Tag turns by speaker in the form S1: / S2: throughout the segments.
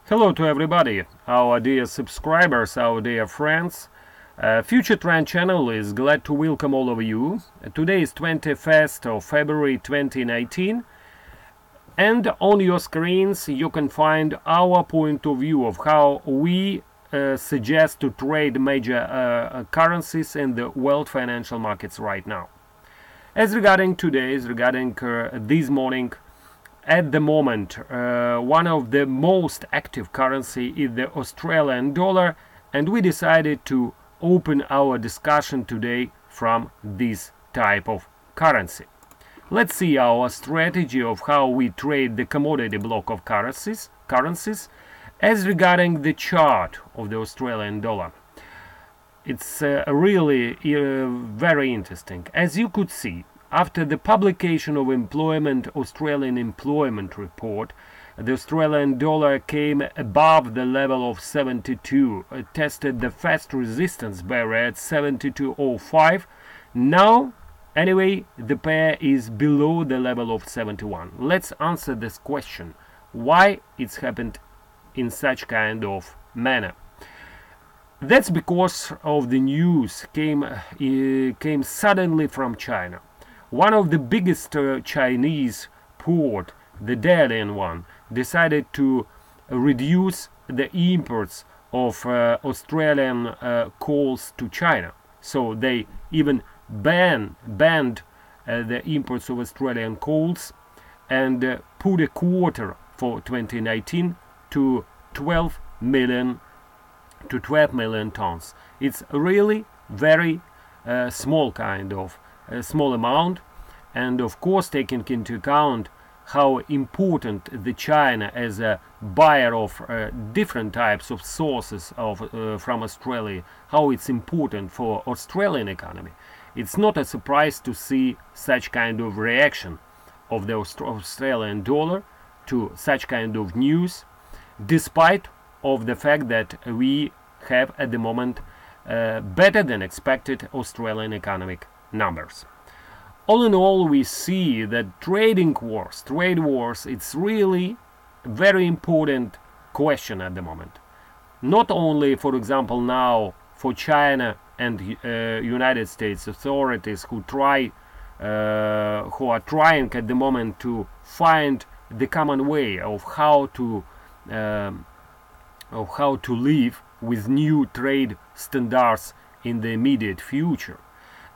S1: Hello to everybody, our dear subscribers, our dear friends. FutureTrend channel is glad to welcome all of you. Today is 21st of February 2019, and on your screens you can find our point of view of how we suggest to trade major currencies in the world financial markets right now. As regarding this morning, at the moment, one of the most active currency is the Australian dollar, and we decided to open our discussion today from this type of currency. Let's see our strategy of how we trade the commodity block of currencies as regarding the chart of the Australian dollar. It's really very interesting. As you could see, after the publication of Australian employment report, the Australian dollar came above the level of 72, tested the fast resistance barrier at 72.05. Now, anyway, the pair is below the level of 71. Let's answer this question. Why it's happened in such kind of manner? That's because of the news came suddenly from China. One of the biggest Chinese port, the Dalian one, decided to reduce the imports of Australian coals to China. So they even banned the imports of Australian coals and put a quota for 2019 to 12 million tons. It's really very small kind of small amount, and of course taking into account how important the China as a buyer of different types of sources from Australia, how it's important for Australian economy. It's not a surprise to see such kind of reaction of the Australian dollar to such kind of news, despite of the fact that we have at the moment better than expected Australian economic numbers. All in all, we see that trade wars, it's really very important question at the moment. Not only, for example, now for China and United States authorities who are trying at the moment to find the common way of how to live with new trade standards in the immediate future.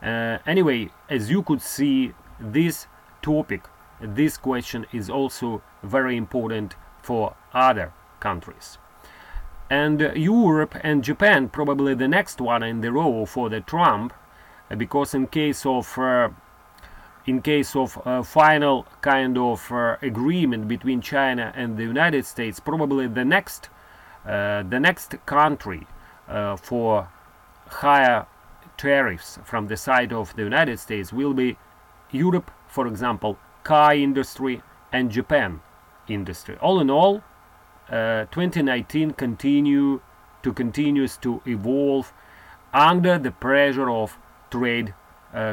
S1: Anyway, as you could see, this topic, this question is also very important for other countries. And Europe and Japan probably the next one in the row for the Trump, because in case of final kind of agreement between China and the United States, probably the next country for higher tariffs from the side of the United States will be Europe, for example, car industry, and Japan industry. All in all, 2019 continues to evolve under the pressure of trade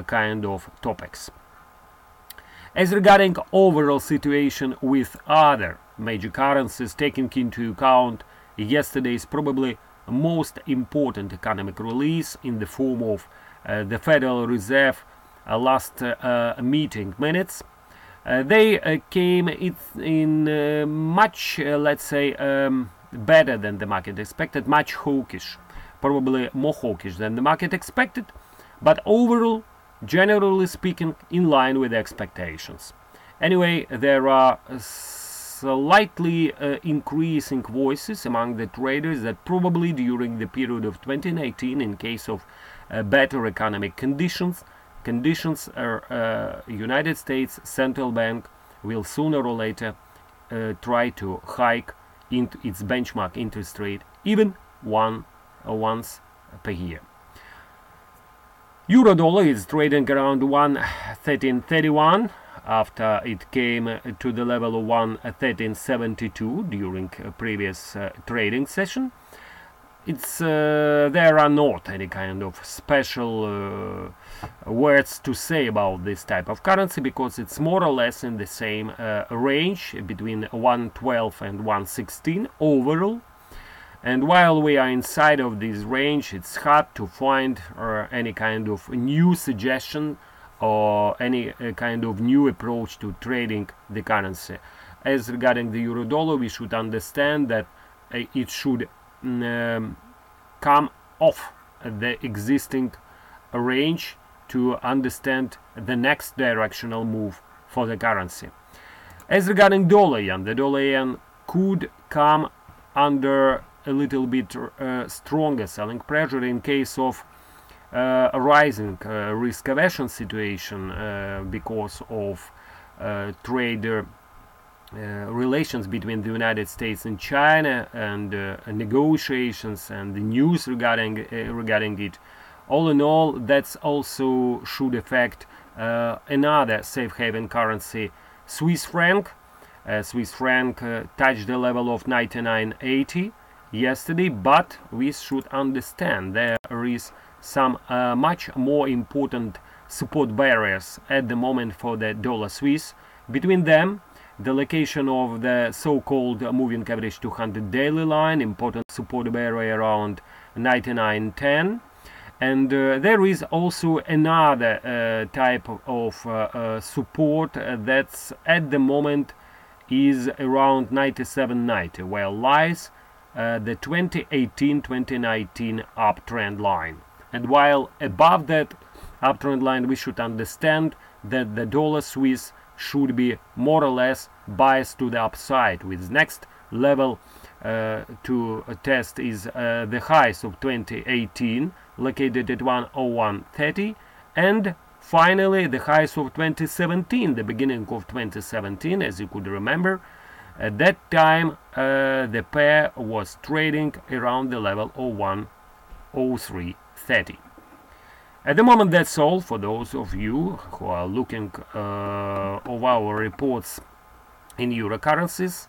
S1: kind of topics. As regarding overall situation with other major currencies, taking into account yesterday's probably most important economic release in the form of the Federal Reserve last meeting minutes, they came in much, let's say, better than the market expected, much hawkish, probably more hawkish than the market expected, but overall, generally speaking, in line with the expectations. Anyway, there are slightly increasing voices among the traders that probably during the period of 2019, in case of better economic conditions, United States Central Bank will sooner or later try to hike into its benchmark interest rate even once per year. Euro dollar is trading around 1.1331 after it came to the level of 1.1372 during a previous trading session. there are not any kind of special words to say about this type of currency, because it's more or less in the same range between 112 and 116 overall. And while we are inside of this range, it's hard to find any kind of new suggestion or any kind of new approach to trading the currency. As regarding the euro dollar, we should understand that it should come off the existing range to understand the next directional move for the currency. As regarding dollar yen, the dollar yen could come under a little bit stronger selling pressure in case of a rising risk aversion situation because of trade relations between the United States and China, and negotiations and the news regarding it. All in all, that's also should affect another safe haven currency, Swiss franc. Swiss franc touched the level of 99.80 yesterday, but we should understand there is some much more important support barriers at the moment for the dollar Swiss. Between them, the location of the so-called moving average 200 daily line, important support barrier around 99.10, and there is also another type of support that's at the moment is around 97.90, where lies the 2018-2019 uptrend line. And while above that uptrend line, we should understand that the dollar Swiss should be more or less biased to the upside, with next level to test is the highs of 2018 located at 101.30, and finally the highs of 2017, the beginning of 2017. As you could remember, at that time the pair was trading around the level of 103.30. At the moment, that's all for those of you who are looking of our reports in euro currencies,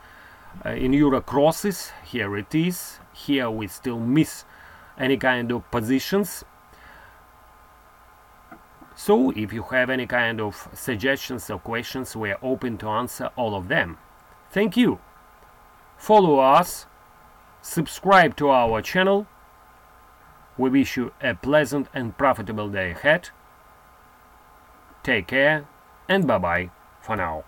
S1: in euro crosses. Here it is. Here we still miss any kind of positions. So if you have any kind of suggestions or questions, we are open to answer all of them. Thank you. Follow us, subscribe to our channel. We wish you a pleasant and profitable day ahead. Take care and bye-bye for now.